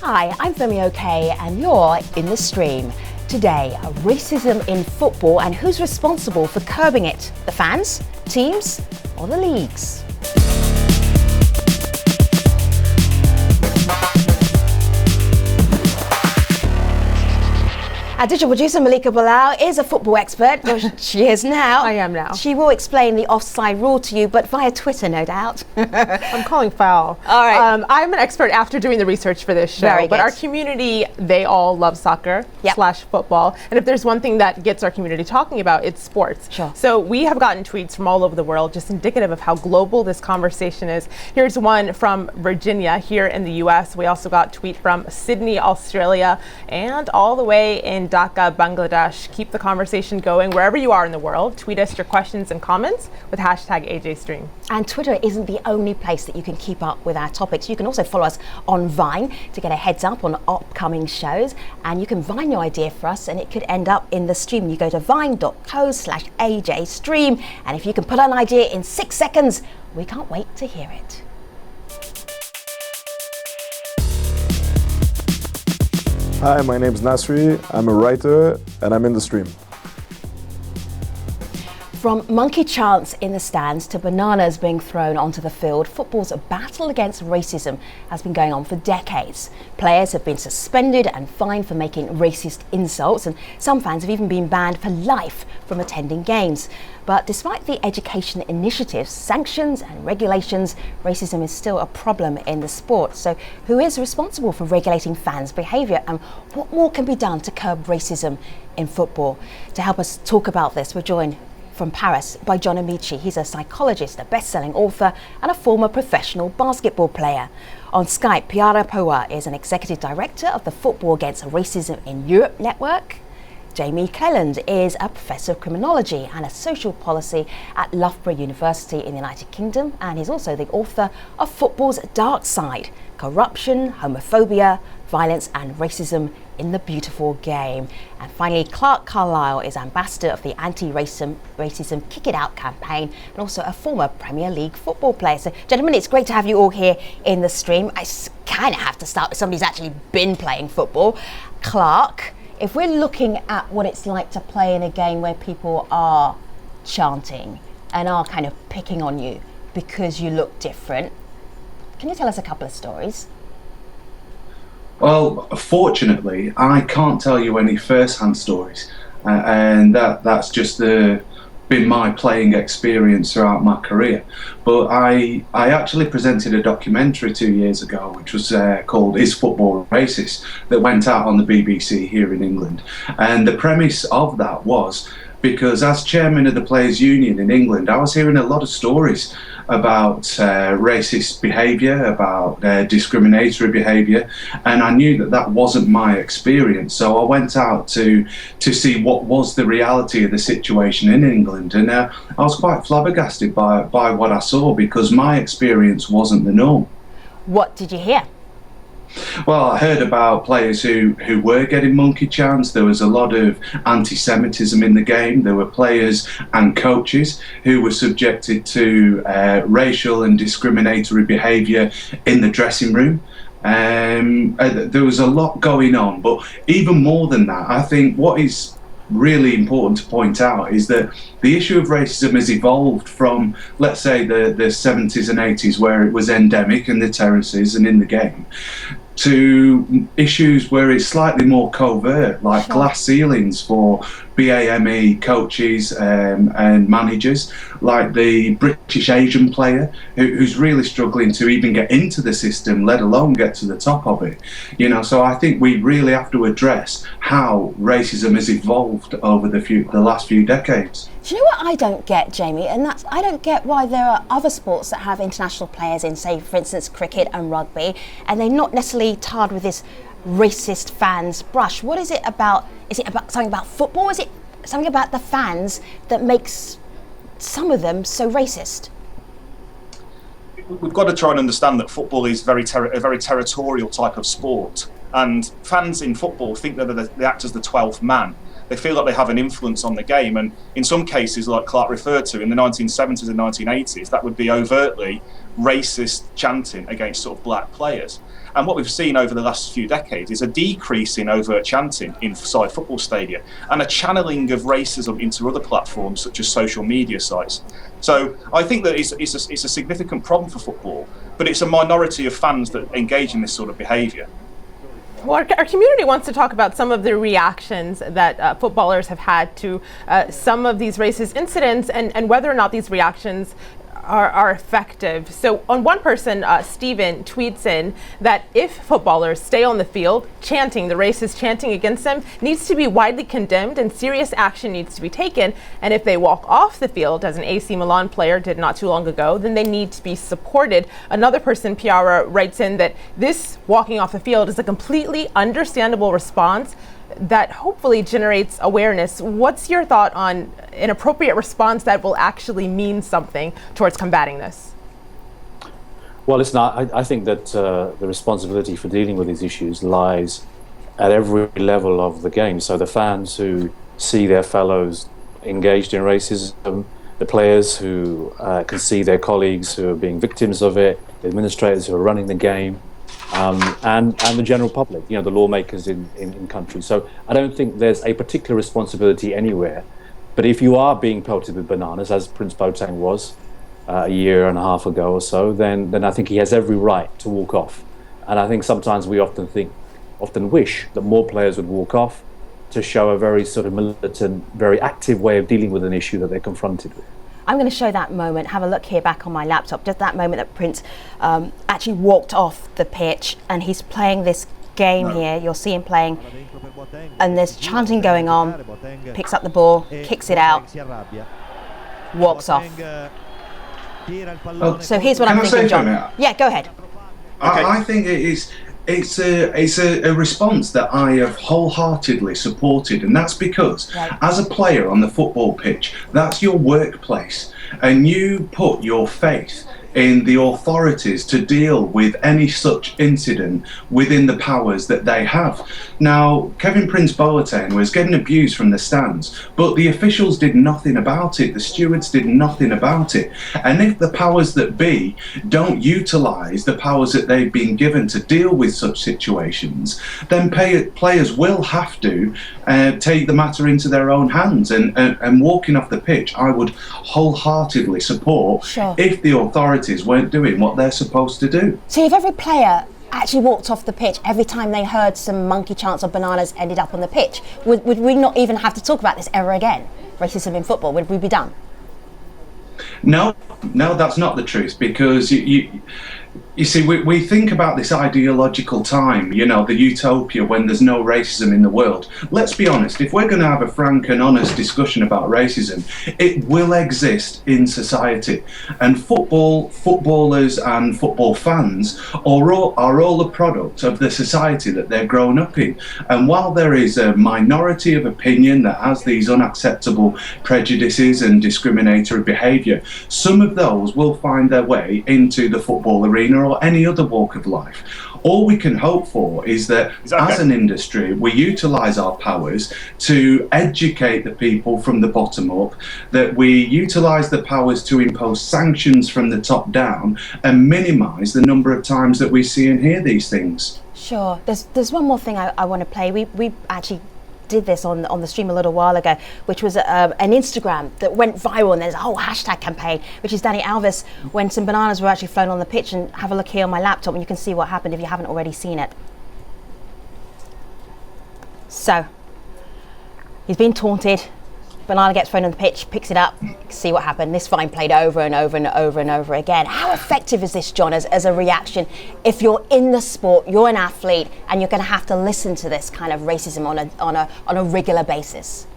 Hi, I'm Femi OK and you're in the stream. Today, racism in football and who's responsible for curbing it? The fans, teams, or the leagues? Our digital producer Malika Bilal is a football expert. Well, she is now. I am now. She will explain the offside rule to you, but via Twitter, no doubt. I'm calling foul. All right. I'm an expert after doing the research for this show. Very good. But our community, they all love soccer / football. And if there's one thing that gets our community talking about, it's sports. Sure. So we have gotten tweets from all over the world, just indicative of how global this conversation is. Here's one from Virginia here in the US. We also got a tweet from Sydney, Australia, and all the way in Dhaka, Bangladesh. Keep the conversation going wherever you are in the world. Tweet us your questions and comments with hashtag AJStream. And Twitter isn't the only place that you can keep up with our topics. You can also follow us on Vine to get a heads up on upcoming shows. And you can Vine your idea for us and it could end up in the stream. You go to vine.co/AJStream. And if you can put an idea in 6 seconds, we can't wait to hear it. Hi, my name's Nasri. I'm a writer and I'm in the stream. From monkey chants in the stands to bananas being thrown onto the field, football's battle against racism has been going on for decades. Players have been suspended and fined for making racist insults, and some fans have even been banned for life from attending games. But despite the education initiatives, sanctions and regulations, racism is still a problem in the sport. So who is responsible for regulating fans' behaviour, and what more can be done to curb racism in football? To help us talk about this, we're joined from Paris by John Amici. He's a psychologist, a best-selling author and a former professional basketball player. On Skype, Piara Poa is an executive director of the Football Against Racism in Europe network. Jamie Cleland is a professor of criminology and a social policy at Loughborough University in the United Kingdom, and he's also the author of Football's Dark Side: Corruption, Homophobia, Violence and Racism in the Beautiful Game. And finally, Clark Carlisle is ambassador of the anti-racism Kick It Out campaign and also a former Premier League football player. So gentlemen, it's great to have you all here in the stream. I kind of have to start with somebody who's actually been playing football. Clark, if we're looking at what it's like to play in a game where people are chanting and are kind of picking on you because you look different, can you tell us a couple of stories? Well, fortunately, I can't tell you any first-hand stories, and that's just been my playing experience throughout my career. But I actually presented a documentary 2 years ago, which was called "Is Football Racist?" that went out on the BBC here in England. And the premise of that was because as chairman of the Players' Union in England, I was hearing a lot of stories about racist behaviour, about discriminatory behaviour, and I knew that wasn't my experience. So I went out to see what was the reality of the situation in England, and I was quite flabbergasted by what I saw, because my experience wasn't the norm. What did you hear? Well, I heard about players who were getting monkey chants. There was a lot of anti-Semitism in the game. There were players and coaches who were subjected to racial and discriminatory behaviour in the dressing room. There was a lot going on, but even more than that, I think what is really important to point out is that the issue of racism has evolved from, let's say, the 70s and 80s, where it was endemic in the terraces and in the game, to issues where it's slightly more covert, like glass ceilings for BAME coaches and managers, like the British Asian player who's really struggling to even get into the system, let alone get to the top of it. You know, so I think we really have to address how racism has evolved over the last few decades. Do you know what I don't get, Jamie? And that's, I don't get why there are other sports that have international players in, say, for instance, cricket and rugby, and they're not necessarily tarred with this racist fans brush. What is it about? Is it about something about football? Is it something about the fans that makes some of them so racist? We've got to try and understand that football is a very territorial type of sport, and fans in football think that they act as the 12th man. they feel like they have an influence on the game. And in some cases, like Clark referred to, in the 1970s and 1980s, that would be overtly racist chanting against sort of black players. And what we've seen over the last few decades is a decrease in overt chanting inside football stadia and a channeling of racism into other platforms such as social media sites. So I think that it's a significant problem for football, but it's a minority of fans that engage in this sort of behaviour. Well, our community wants to talk about some of the reactions that footballers have had to some of these racist incidents and whether or not these reactions are effective. So on one person, Stephen tweets in that if footballers stay on the field chanting, the racist chanting against them needs to be widely condemned and serious action needs to be taken. And if they walk off the field, as an AC Milan player did not too long ago, then they need to be supported. Another person, Piara, writes in that this walking off the field is a completely understandable response that hopefully generates awareness. What's your thought on an appropriate response that will actually mean something towards combating this? Well, listen, I think that the responsibility for dealing with these issues lies at every level of the game. So the fans who see their fellows engaged in racism, the players who can see their colleagues who are being victims of it, the administrators who are running the game, and the general public, the lawmakers in countries. So I don't think there's a particular responsibility anywhere. But if you are being pelted with bananas, as Prince Boateng was a year and a half ago or so, then I think he has every right to walk off. And I think sometimes we often wish that more players would walk off to show a very sort of militant, very active way of dealing with an issue that they're confronted with. I'm going to show that moment. Have a look here back on my laptop. Just that moment that Prince actually walked off the pitch and he's playing this game here. You'll see him playing and there's chanting going on. Picks up the ball, kicks it out, walks off. So here's what I'm thinking, John. Yeah, go ahead. I think it's a response that I have wholeheartedly supported, and that's because as a player on the football pitch, that's your workplace, and you put your faith in the authorities to deal with any such incident within the powers that they have. Now, Kevin Prince Boateng was getting abused from the stands, but the officials did nothing about it. The stewards did nothing about it. And if the powers that be don't utilise the powers that they've been given to deal with such situations, then players will have to take the matter into their own hands. And walking off the pitch, I would wholeheartedly support if the authorities weren't doing what they're supposed to do. So if every player actually walked off the pitch every time they heard some monkey chants or bananas ended up on the pitch, would we not even have to talk about this ever again? Racism in football, would we be done? No, that's not the truth, because you see, we think about this ideological time, the utopia when there's no racism in the world. Let's be honest, if we're going to have a frank and honest discussion about racism, it will exist in society. And footballers and football fans are all a product of the society that they're grown up in. And while there is a minority of opinion that has these unacceptable prejudices and discriminatory behaviour, some of those will find their way into the football arena or any other walk of life. All we can hope for is that as an industry, we utilise our powers to educate the people from the bottom up, that we utilise the powers to impose sanctions from the top down and minimise the number of times that we see and hear these things. Sure. There's one more thing I want to play. We actually did this on the stream a little while ago, which was an Instagram that went viral, and there's a whole hashtag campaign, which is Dani Alves when some bananas were actually flown on the pitch. And have a look here on my laptop and you can see what happened if you haven't already seen it. So he's been taunted, banana gets thrown on the pitch, picks it up, see what happened. This fine played over and over and over and over again. How effective is this, John, as a reaction if you're in the sport, you're an athlete, and you're going to have to listen to this kind of racism on a regular basis?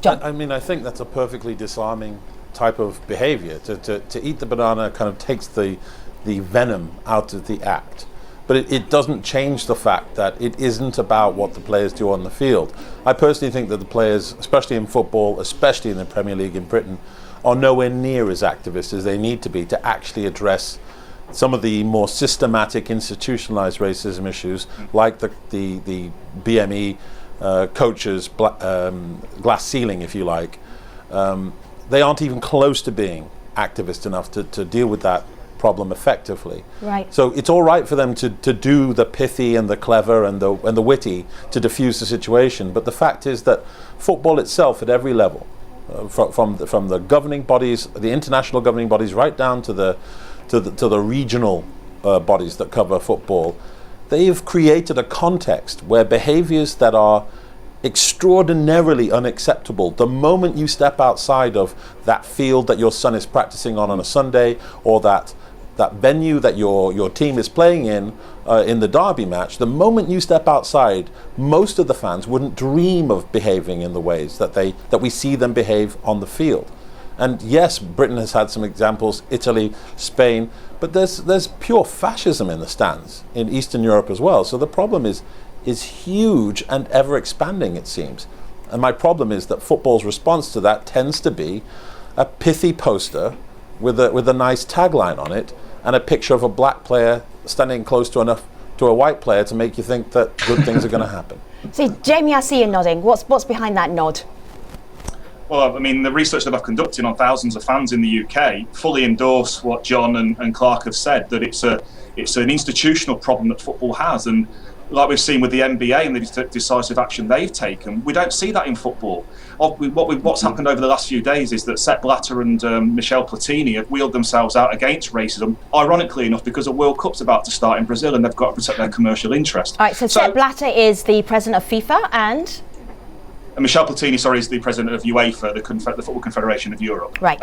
John? I think that's a perfectly disarming type of behaviour. To eat the banana kind of takes the venom out of the act. But it doesn't change the fact that it isn't about what the players do on the field. I personally think that the players, especially in football, especially in the Premier League in Britain, are nowhere near as activist as they need to be to actually address some of the more systematic, institutionalized racism issues, like the BME coaches' glass ceiling, if you like, they aren't even close to being activist enough to deal with that problem effectively. Right. So it's all right for them to do the pithy and the clever and the witty to diffuse the situation, but the fact is that football itself at every level, from the governing bodies, the international governing bodies, right down to the regional bodies that cover football, they've created a context where behaviors that are extraordinarily unacceptable, the moment you step outside of that field that your son is practicing on a Sunday, or that venue that your team is playing in the derby match, the moment you step outside, most of the fans wouldn't dream of behaving in the ways that we see them behave on the field. And yes, Britain has had some examples, Italy, Spain, but there's pure fascism in the stands in Eastern Europe as well. So the problem is huge and ever expanding, it seems. And my problem is that football's response to that tends to be a pithy poster with a nice tagline on it and a picture of a black player standing close to a white player to make you think that good things are going to happen. See, Jamie, I see you nodding. What's behind that nod? Well, I mean, the research that I've conducted on thousands of fans in the UK fully endorse what John and Clark have said, that it's an institutional problem that football has. And like we've seen with the NBA and the decisive action they've taken, we don't see that in football. What's happened over the last few days is that Sepp Blatter and Michel Platini have wheeled themselves out against racism, ironically enough, because a World Cup's about to start in Brazil and they've got to protect their commercial interest. All right, so Sepp Blatter is the president of FIFA and Michel Platini, is the president of UEFA, the Football Confederation of Europe. Right.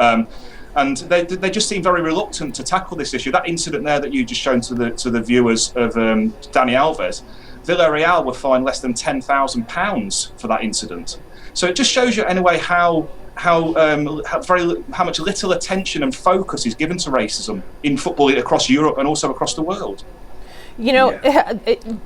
And they just seem very reluctant to tackle this issue. That incident there that you just shown to the viewers of Dani Alves, Villarreal were fined less than £10,000 for that incident. So it just shows you anyway how much little attention and focus is given to racism in football across Europe and also across the world. You know,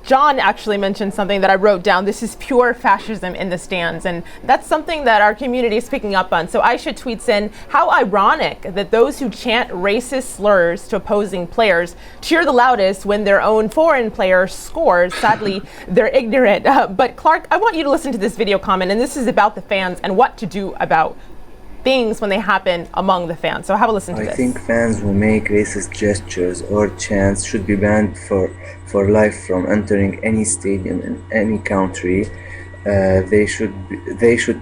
John actually mentioned something that I wrote down. This is pure fascism in the stands, and that's something that our community is picking up on. So Aisha tweets in, how ironic that those who chant racist slurs to opposing players cheer the loudest when their own foreign player scores. Sadly, they're ignorant. But Clark, I want you to listen to this video comment, and this is about the fans and what to do about things when they happen among the fans. So have a listen to this. I think fans who make racist gestures or chants should be banned for life from entering any stadium in any country. They should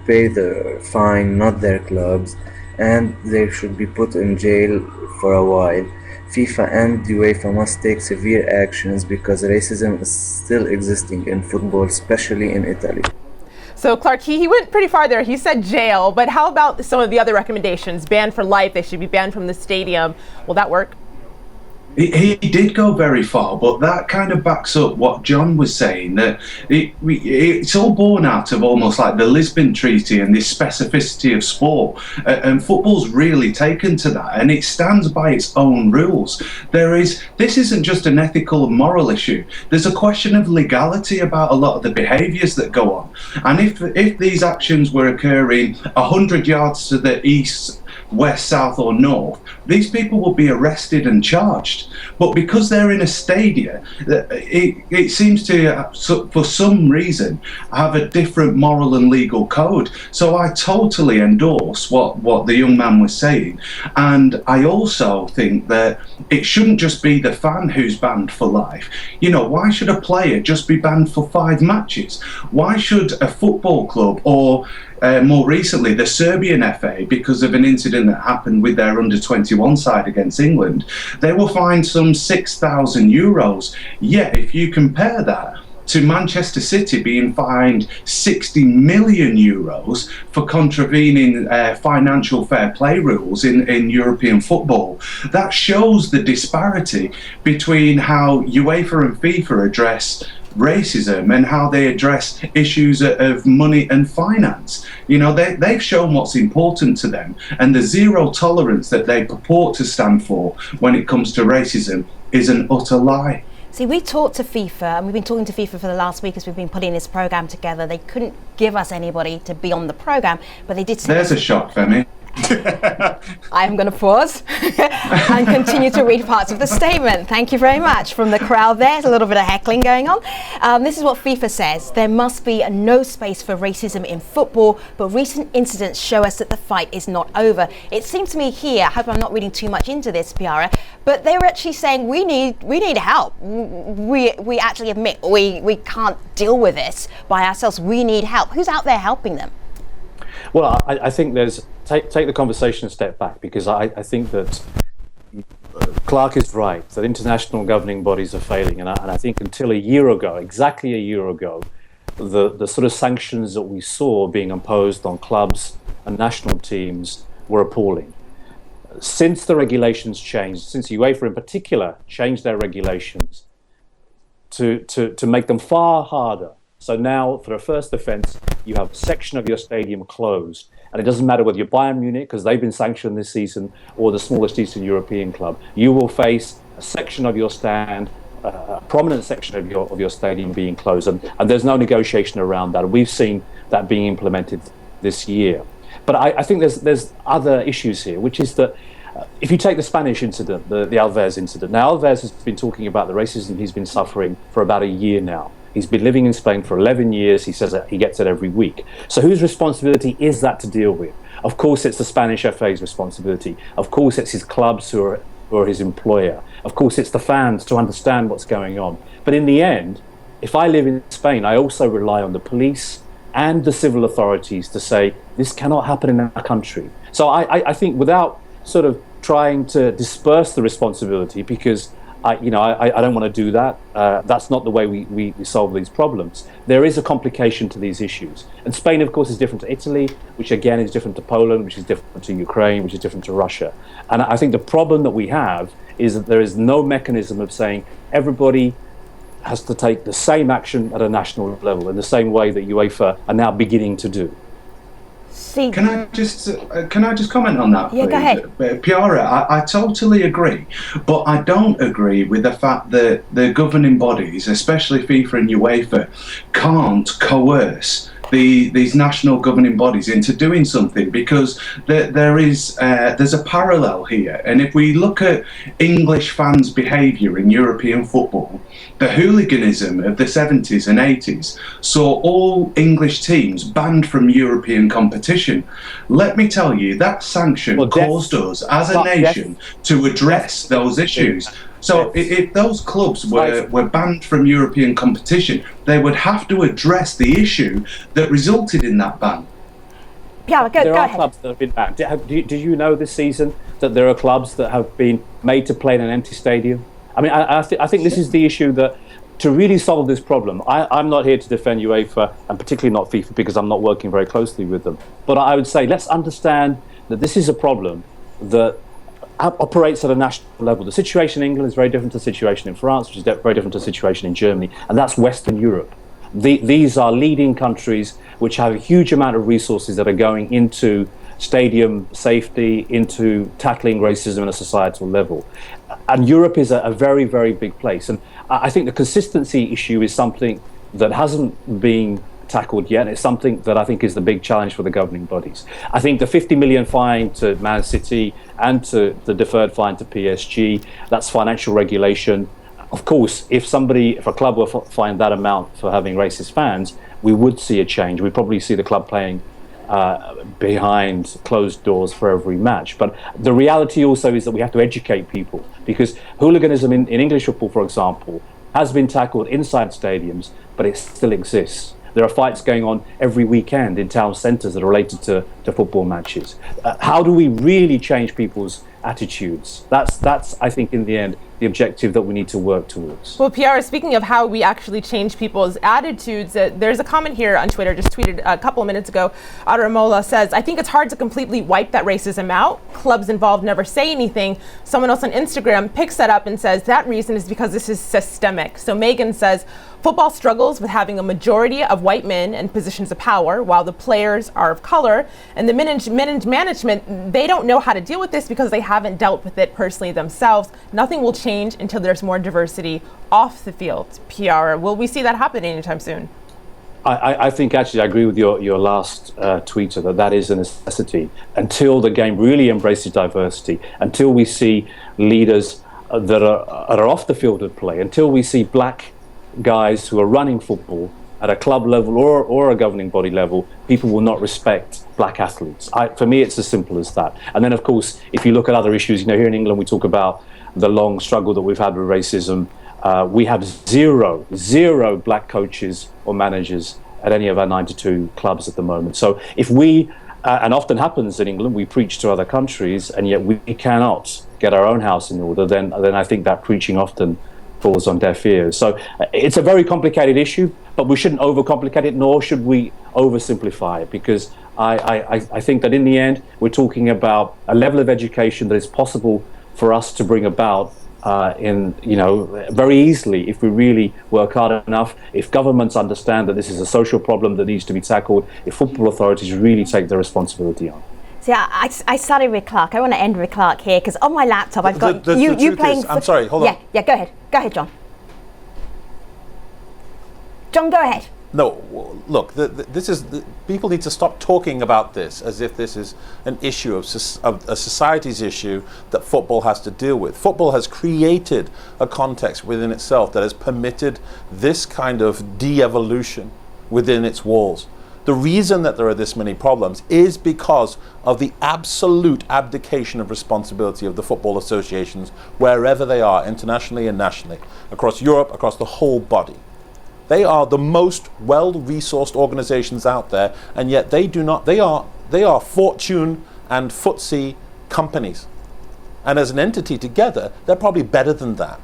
pay the fine, not their clubs, and they should be put in jail for a while. FIFA and UEFA must take severe actions because racism is still existing in football, especially in Italy. So Clark, he went pretty far there. He said jail, but how about some of the other recommendations? Banned for life, they should be banned from the stadium. Will that work? He did go very far, but that kind of backs up what John was saying, that it's all born out of almost like the Lisbon Treaty and this specificity of sport, and football's really taken to that, and it stands by its own rules. This isn't just an ethical and moral issue. There's a question of legality about a lot of the behaviours that go on, and if these actions were occurring 100 yards to the east, west, south or north, these people will be arrested and charged. But because they're in a stadium, it seems to, for some reason, have a different moral and legal code. So I totally endorse what the young man was saying. And I also think that it shouldn't just be the fan who's banned for life. You know, why should a player just be banned for 5 matches? Why should a football club or more recently, the Serbian FA, because of an incident that happened with their under-21 side against England, they will fined some €6,000. Yet, if you compare that to Manchester City being fined €60 million for contravening financial fair play rules in European football, that shows the disparity between how UEFA and FIFA address racism and how they address issues of money and finance. You know, they've shown what's important to them, and the zero tolerance that they purport to stand for when it comes to racism is an utter lie. See, we talked to FIFA, and we've been talking to FIFA for the last week as we've been putting this programme together. They couldn't give us anybody to be on the programme, but they did send There's a shock, Femi. I'm going to pause and continue to read parts of the statement. Thank you very much. From the crowd there's a little bit of heckling going on. This is what FIFA says. There must be no space for racism in football, but recent incidents show us that the fight is not over. It seems to me here, I hope I'm not reading too much into this, Piara, but they were actually saying we need help. We actually admit we can't deal with this by ourselves. We need help. Who's out there helping them? Well, I think take the conversation a step back, because I think that Clark is right, that international governing bodies are failing. And I think until exactly a year ago, the sort of sanctions that we saw being imposed on clubs and national teams were appalling. Since the regulations changed, since UEFA in particular changed their regulations to make them far harder. So now, for the first offence, you have a section of your stadium closed. And it doesn't matter whether you're Bayern Munich, because they've been sanctioned this season, or the smallest Eastern European club. You will face a section of your stand, a prominent section of your stadium being closed. And there's no negotiation around that. We've seen that being implemented this year. But I think there's other issues here, which is that if you take the Spanish incident, the Alves incident. Now, Alves has been talking about the racism he's been suffering for about a year now. He's been living in Spain for 11 years. He says that he gets it every week. So whose responsibility is that to deal with? Of course, it's the Spanish FA's responsibility. Of course, it's his clubs who are his employer. Of course, it's the fans to understand what's going on. But in the end, if I live in Spain, I also rely on the police and the civil authorities to say, this cannot happen in our country. So I think without sort of trying to disperse the responsibility, because I don't want to do that. That's not the way we solve these problems. There is a complication to these issues. And Spain, of course, is different to Italy, which again is different to Poland, which is different to Ukraine, which is different to Russia. And I think the problem that we have is that there is no mechanism of saying everybody has to take the same action at a national level in the same way that UEFA are now beginning to do. Can I just comment on that, please? Yeah, go ahead. Piara, I totally agree, but I don't agree with the fact that the governing bodies, especially FIFA and UEFA, can't coerce these national governing bodies into doing something, because there's a parallel here. And if we look at English fans' behaviour in European football, the hooliganism of the 70s and 80s saw all English teams banned from European competition. Let me tell you, that sanction caused us as a nation to address those issues. So if those clubs were banned from European competition, they would have to address the issue that resulted in that ban. Yeah, go there are ahead. clubs that have been banned. Did you know this season that there are clubs that have been made to play in an empty stadium? I mean, I think this is the issue, that to really solve this problem, I'm not here to defend UEFA, and particularly not FIFA, because I'm not working very closely with them. But I would say let's understand that this is a problem that operates at a national level. The situation in England is very different to the situation in France, which is very different to the situation in Germany, and that's Western Europe. These are leading countries which have a huge amount of resources that are going into stadium safety, into tackling racism at a societal level. And Europe is a very, very big place. And I think the consistency issue is something that hasn't been tackled yet. It's something that I think is the big challenge for the governing bodies. I think the 50 million fine to Man City and to the deferred fine to PSG, that's financial regulation. Of course, if a club were fined that amount for having racist fans, we would see a change. We'd probably see the club playing behind closed doors for every match. But the reality also is that we have to educate people, because hooliganism in English football, for example, has been tackled inside stadiums, but it still exists. There are fights going on every weekend in town centres that are related to football matches. How do we really change people's attitudes? That's I think, in the end, the objective that we need to work towards. Well, Piara, speaking of how we actually change people's attitudes, there's a comment here on Twitter, just tweeted a couple of minutes ago. Aramola says, I think it's hard to completely wipe that racism out. Clubs involved never say anything. Someone else on Instagram picks that up and says that reason is because this is systemic. So Megan says, football struggles with having a majority of white men in positions of power, while the players are of color, and the management, they don't know how to deal with this because they haven't dealt with it personally themselves. Nothing will change until there's more diversity off the field. Piara, will we see that happen anytime soon? I think actually I agree with your last tweeter that is a necessity until the game really embraces diversity, until we see leaders that are off the field of play, until we see black guys who are running football at a club level or a governing body level, people will not respect black athletes. For me, it's as simple as that. And then, of course, if you look at other issues, here in England, we talk about the long struggle that we've had with racism. We have zero black coaches or managers at any of our 92 clubs at the moment. So if we, and often happens in England, we preach to other countries, and yet we cannot get our own house in order, then I think that preaching often falls on deaf ears. So it's a very complicated issue, but we shouldn't overcomplicate it, nor should we oversimplify it, because I think that in the end, we're talking about a level of education that is possible for us to bring about very easily if we really work hard enough, if governments understand that this is a social problem that needs to be tackled, if football authorities really take their responsibility on. See, I started with Clark. I want to end with Clark here because on my laptop I've got you playing. I'm sorry, hold on. Yeah, go ahead, John. John, go ahead. No, look, people need to stop talking about this as if this is an issue of a society's issue that football has to deal with. Football has created a context within itself that has permitted this kind of de-evolution within its walls. The reason that there are this many problems is because of the absolute abdication of responsibility of the football associations, wherever they are, internationally and nationally, across Europe, across the whole body. They are the most well-resourced organizations out there, and yet they are fortune and footsie companies. And as an entity together, they're probably better than that.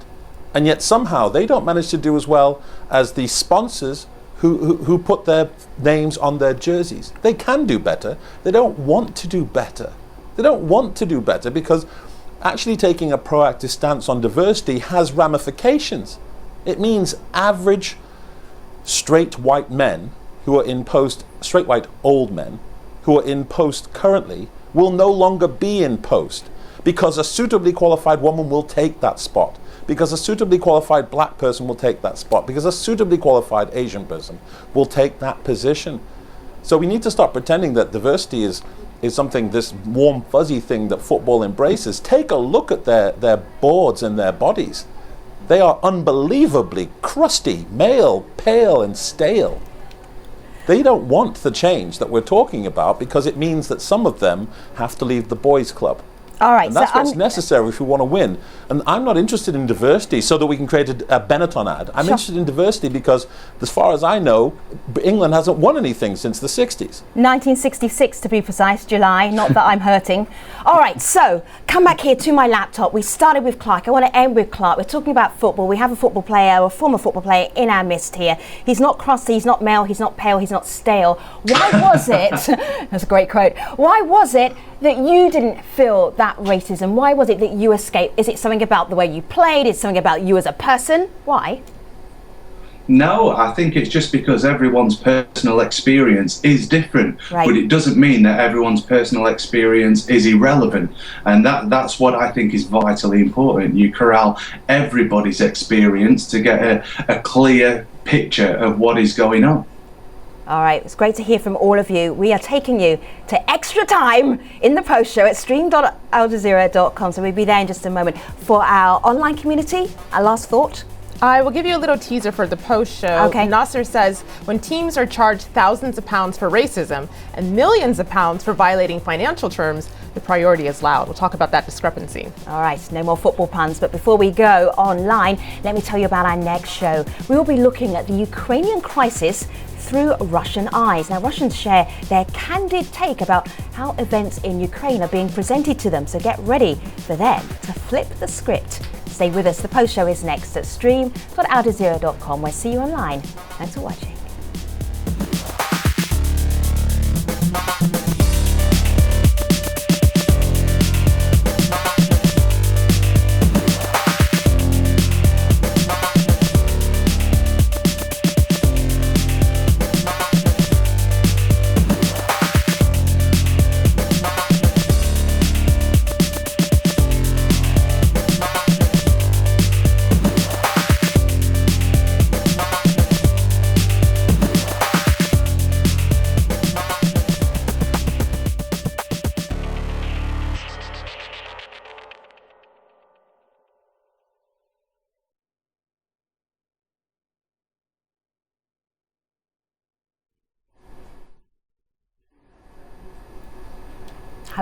And yet somehow they don't manage to do as well as the sponsors who put their names on their jerseys. They can do better. They don't want to do better. They don't want to do better because actually taking a proactive stance on diversity has ramifications. It means average straight white men who are in post, straight white old men who are in post currently will no longer be in post because a suitably qualified woman will take that spot, because a suitably qualified black person will take that spot, because a suitably qualified Asian person will take that position. So we need to stop pretending that diversity is something, this warm fuzzy thing that football embraces. Take a look at their boards and their bodies. They are unbelievably crusty, male, pale, and stale. They don't want the change that we're talking about because it means that some of them have to leave the boys' club. All right, and that's what's necessary if we want to win. And I'm not interested in diversity so that we can create a Benetton ad. I'm interested in diversity because, as far as I know, England hasn't won anything since the 60s. 1966 to be precise, July, not that I'm hurting. All right, so come back here to my laptop. We started with Clark. I want to end with Clark. We're talking about football. We have a football player, a former football player in our midst here. He's not crusty, he's not male, he's not pale, he's not stale. Why was it, that's a great quote, why was it that you didn't feel that racism? Why was it that you escaped? Is it something about the way you played? Is it something about you as a person? Why? No, I think it's just because everyone's personal experience is different, right. But it doesn't mean that everyone's personal experience is irrelevant. And that's what I think is vitally important. You corral everybody's experience to get a clear picture of what is going on. All right, it's great to hear from all of you. We are taking you to extra time in the post show at stream.aljazeera.com. So we'll be there in just a moment for our online community. Our last thought. I will give you a little teaser for the post show. Okay. Nasser says, when teams are charged thousands of pounds for racism and millions of pounds for violating financial terms, the priority is loud. We'll talk about that discrepancy. All right, no more football puns. But before we go online, let me tell you about our next show. We will be looking at the Ukrainian crisis through Russian eyes. Now, Russians share their candid take about how events in Ukraine are being presented to them. So get ready for them to flip the script. Stay with us. The post show is next at stream.aljazeera.com. We'll see you online. Thanks for watching.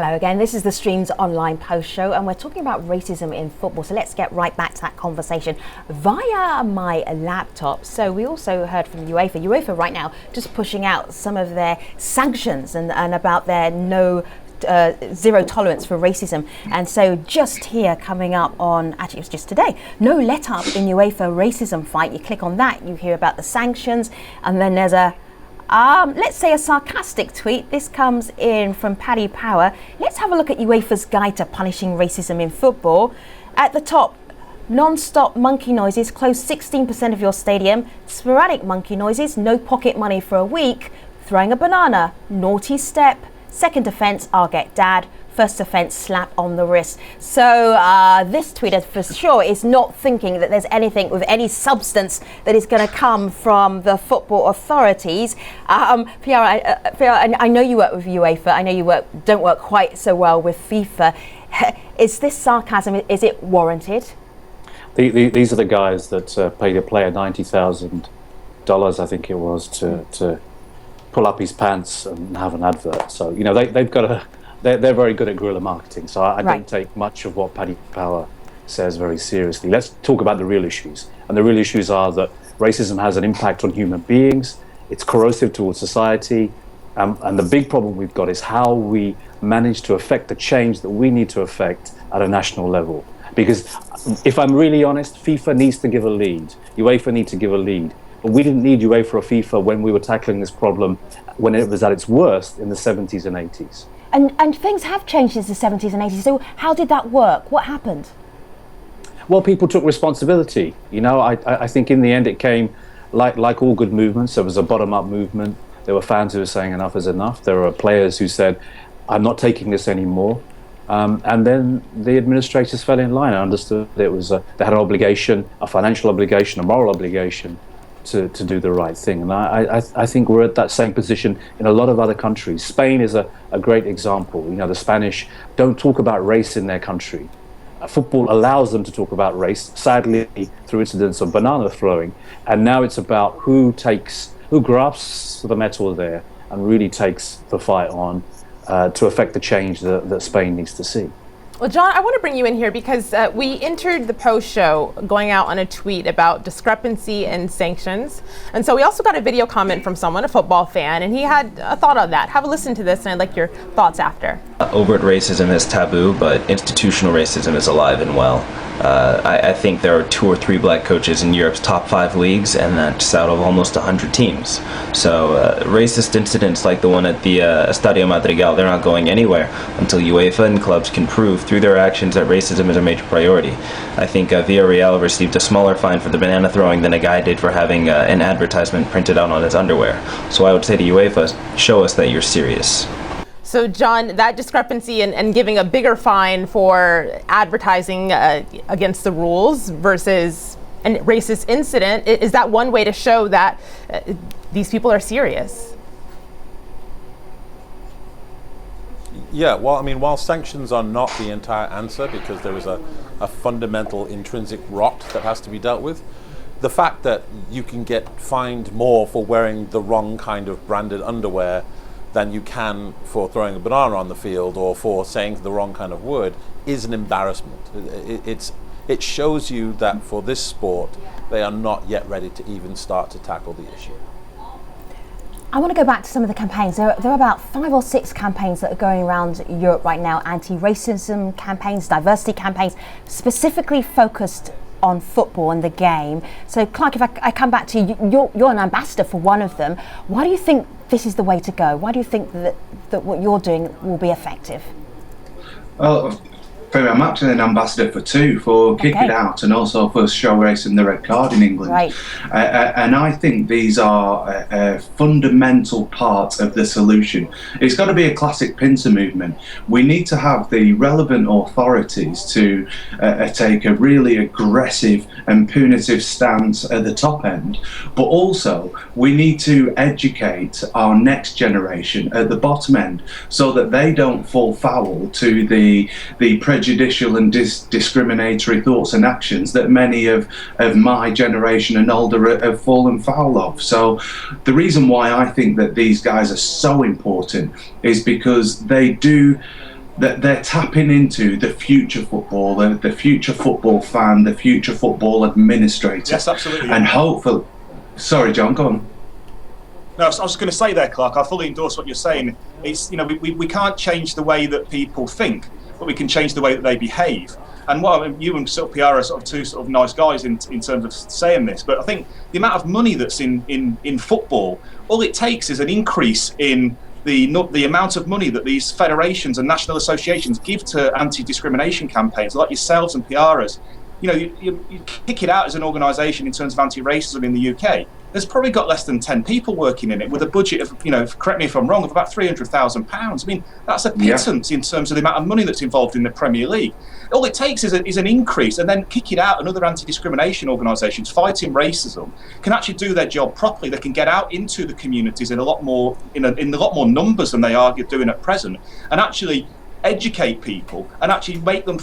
Hello again, this is the Streams Online Post Show and we're talking about racism in football. So let's get right back to that conversation via my laptop. So we also heard from UEFA. UEFA right now just pushing out some of their sanctions and about their zero tolerance for racism. And so just here coming up on, actually it was just today, no let up in UEFA racism fight. You click on that, you hear about the sanctions, and then there's a let's say a sarcastic tweet. This comes in from Paddy Power. Let's have a look at UEFA's guide to punishing racism in football. At the top, non-stop monkey noises, close 16% of your stadium. Sporadic monkey noises, no pocket money for a week. Throwing a banana, naughty step. Second offence, I'll get dad. First offence, slap on the wrist. So this tweeter for sure is not thinking that there's anything with any substance that is going to come from the football authorities. Fiara, I know you work with UEFA. I know you don't work quite so well with FIFA. Is this sarcasm? Is it warranted? These are the guys that paid a player $90,000, I think it was, to pull up his pants and have an advert. So they've got a. They're very good at guerrilla marketing, so I don't take much of what Paddy Power says very seriously. Let's talk about the real issues. And the real issues are that racism has an impact on human beings, it's corrosive towards society, and the big problem we've got is how we manage to affect the change that we need to affect at a national level. Because if I'm really honest, FIFA needs to give a lead, UEFA needs to give a lead. But we didn't need UEFA or FIFA when we were tackling this problem when it was at its worst in the 70s and 80s. And things have changed since the 70s and 80s. So how did that work? What happened? Well, people took responsibility. I think in the end it came like all good movements. There was a bottom-up movement. There were fans who were saying enough is enough. There were players who said, I'm not taking this anymore. And then the administrators fell in line. I understood it was they had an obligation, a financial obligation, a moral obligation to do the right thing. And I think we're at that same position in a lot of other countries. Spain is a great example. The Spanish don't talk about race in their country. Football allows them to talk about race, sadly, through incidents of banana throwing. And now it's about who grasps the metal there and really takes the fight on to affect the change that Spain needs to see. Well, John, I want to bring you in here because we entered the post show going out on a tweet about discrepancy in sanctions. And so we also got a video comment from someone, a football fan, and he had a thought on that. Have a listen to this, and I'd like your thoughts after. Overt racism is taboo, but institutional racism is alive and well. I think there are 2 or 3 black coaches in Europe's top 5 leagues, and that's out of almost 100 teams. So racist incidents like the one at the Estadio Madrigal, they're not going anywhere until UEFA and clubs can prove through their actions that racism is a major priority. I think Villarreal received a smaller fine for the banana throwing than a guy did for having an advertisement printed out on his underwear. So I would say to UEFA, show us that you're serious. So, John, that discrepancy and giving a bigger fine for advertising against the rules versus a racist incident, is that one way to show that these people are serious? Yeah, well, I mean, while sanctions are not the entire answer because there is a fundamental intrinsic rot that has to be dealt with, the fact that you can get fined more for wearing the wrong kind of branded underwear than you can for throwing a banana on the field or for saying the wrong kind of word is an embarrassment. It shows you that for this sport, they are not yet ready to even start to tackle the issue. I want to go back to some of the campaigns. There are about 5 or 6 campaigns that are going around Europe right now, anti-racism campaigns, diversity campaigns, specifically focused on football and the game. So, Clark, if I come back to you, you're an ambassador for one of them. Why do you think this is the way to go? Why do you think that what you're doing will be effective? Well, I'm actually an ambassador for 2, for Kick It Out and also for Show Racing the Red Card in England. Right. And I think these are a fundamental part of the solution. It's got to be a classic pincer movement. We need to have the relevant authorities to take a really aggressive and punitive stance at the top end, but also we need to educate our next generation at the bottom end so that they don't fall foul to the prejudicial and discriminatory thoughts and actions that many of my generation and older have fallen foul of. So the reason why I think that these guys are so important is because they do that they're tapping into the future footballer, the future football fan, the future football administrator. Yes, absolutely. And hopefully, sorry, John, go on. No, I was just going to say there, Clark, I fully endorse what you're saying. It's, we can't change the way that people think, but we can change the way that they behave. And you and sort of PR are sort of two sort of nice guys in terms of saying this, but I think the amount of money that's in football, all it takes is an increase in the amount of money that these federations and national associations give to anti-discrimination campaigns, like yourselves and PRers. You kick it out as an organisation in terms of anti-racism in the UK. There's probably got less than 10 people working in it with a budget of, correct me if I'm wrong, of about £300,000. I mean, that's a pittance in terms of the amount of money that's involved in the Premier League. All it takes is an increase, and then kick it out, and other anti-discrimination organisations fighting racism can actually do their job properly. They can get out into the communities in a lot more numbers than they are doing at present, and actually educate people and actually make them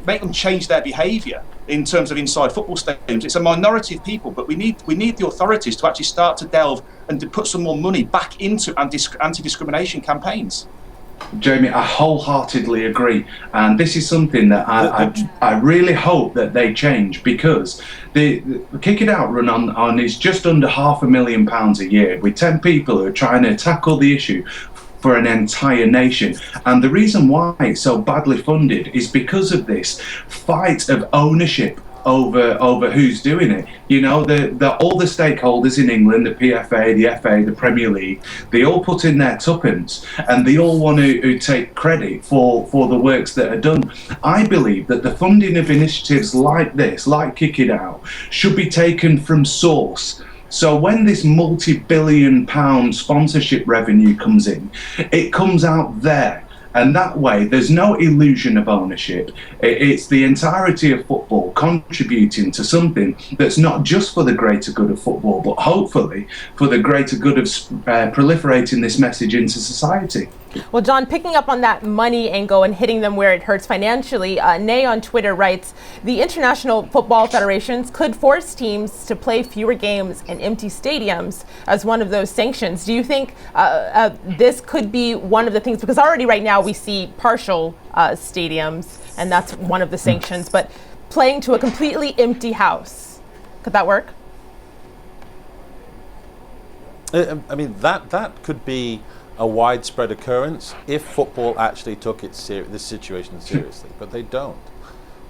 make them change their behaviour in terms of inside football stadiums. It's a minority of people, but we need the authorities to actually start to delve and to put some more money back into anti-discrimination campaigns. Jamie, I wholeheartedly agree, and this is something that I really hope that they change, because the Kick It Out run on is just under £500,000 a year, with 10 people who are trying to tackle the issue for an entire nation. And the reason why it's so badly funded is because of this fight of ownership over who's doing it. All the stakeholders in England, the PFA, the FA, the Premier League, they all put in their tuppence, and they all want to take credit for the works that are done. I believe that the funding of initiatives like this, like Kick It Out, should be taken from source. So when this multi-billion-pound sponsorship revenue comes in, it comes out there. And that way, there's no illusion of ownership. It's the entirety of football contributing to something that's not just for the greater good of football, but hopefully for the greater good of proliferating this message into society. Well, John, picking up on that money angle and hitting them where it hurts financially, Nay on Twitter writes, the international football federations could force teams to play fewer games in empty stadiums as one of those sanctions. Do you think this could be one of the things? Because already right now we see partial stadiums, and that's one of the sanctions, but playing to a completely empty house, could that work? I mean, that could be a widespread occurrence if football actually took this situation seriously, but they don't.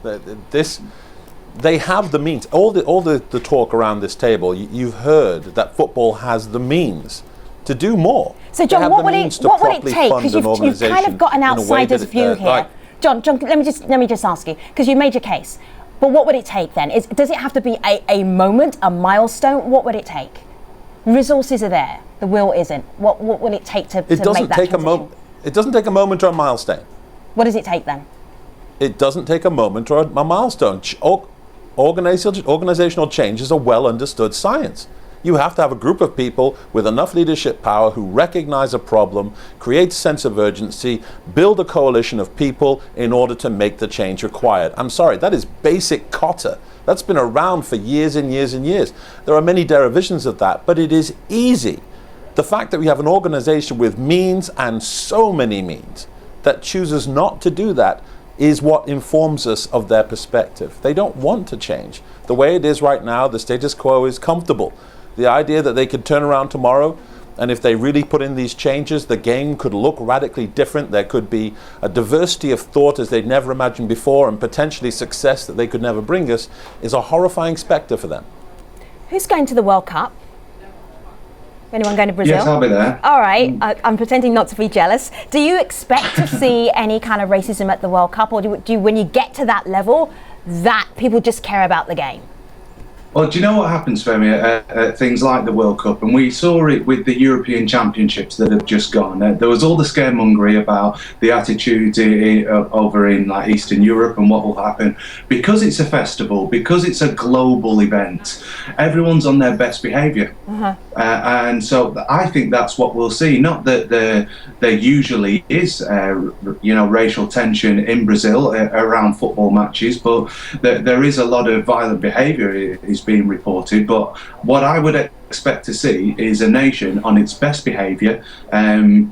They have the means. All the talk around this table, you've heard that football has the means to do more. So, John, what would it take? Because you've kind of got an outsider's view here. John, let me just ask you, because you made your case. But what would it take then? Does it have to be a moment, a milestone? What would it take? Resources are there. The will isn't. What will it take to make that transition? It doesn't take a moment or a milestone. What does it take then? It doesn't take a moment or a milestone. Organizational change is a well understood science. You have to have a group of people with enough leadership power who recognize a problem, create a sense of urgency, build a coalition of people in order to make the change required. I'm sorry, that is basic Cotter. That's been around for years and years and years. There are many derivations of that, but it is easy. The fact that we have an organization with means, and so many means, that chooses not to do that is what informs us of their perspective. They don't want to change. The way it is right now, the status quo is comfortable. The idea that they could turn around tomorrow, and if they really put in these changes, the game could look radically different. There could be a diversity of thought as they'd never imagined before, and potentially success that they could never bring us, is a horrifying spectre for them. Who's going to the World Cup? Anyone going to Brazil? Yes, I'll be there. All right, I'm pretending not to be jealous. Do you expect to see any kind of racism at the World Cup, or do you, when you get to that level, that people just care about the game? Well, do you know what happens, Femi, at things like the World Cup? And we saw it with the European Championships that have just gone. There was all the scaremongery about the attitude over in like Eastern Europe and what will happen. Because it's a festival, because it's a global event, everyone's on their best behaviour. And so I think that's what we'll see. Not that there usually is, racial tension in Brazil around football matches, but there is a lot of violent behaviour is being reported. But what I would expect to see is a nation on its best behaviour,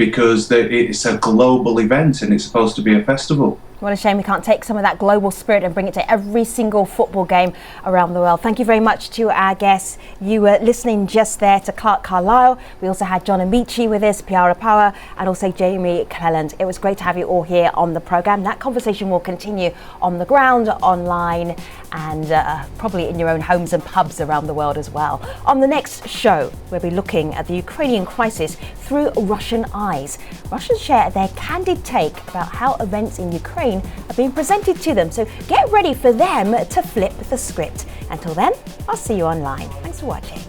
because it's a global event and it's supposed to be a festival. What a shame we can't take some of that global spirit and bring it to every single football game around the world. Thank you very much to our guests. You were listening just there to Clark Carlisle. We also had John Amici with us, Piara Power, and also Jamie Cleland. It was great to have you all here on the programme. That conversation will continue on the ground, online, and probably in your own homes and pubs around the world as well. On the next show, we'll be looking at the Ukrainian crisis through Russian eyes. Russians share their candid take about how events in Ukraine are being presented to them. So get ready for them to flip the script. Until then, I'll see you online. Thanks for watching.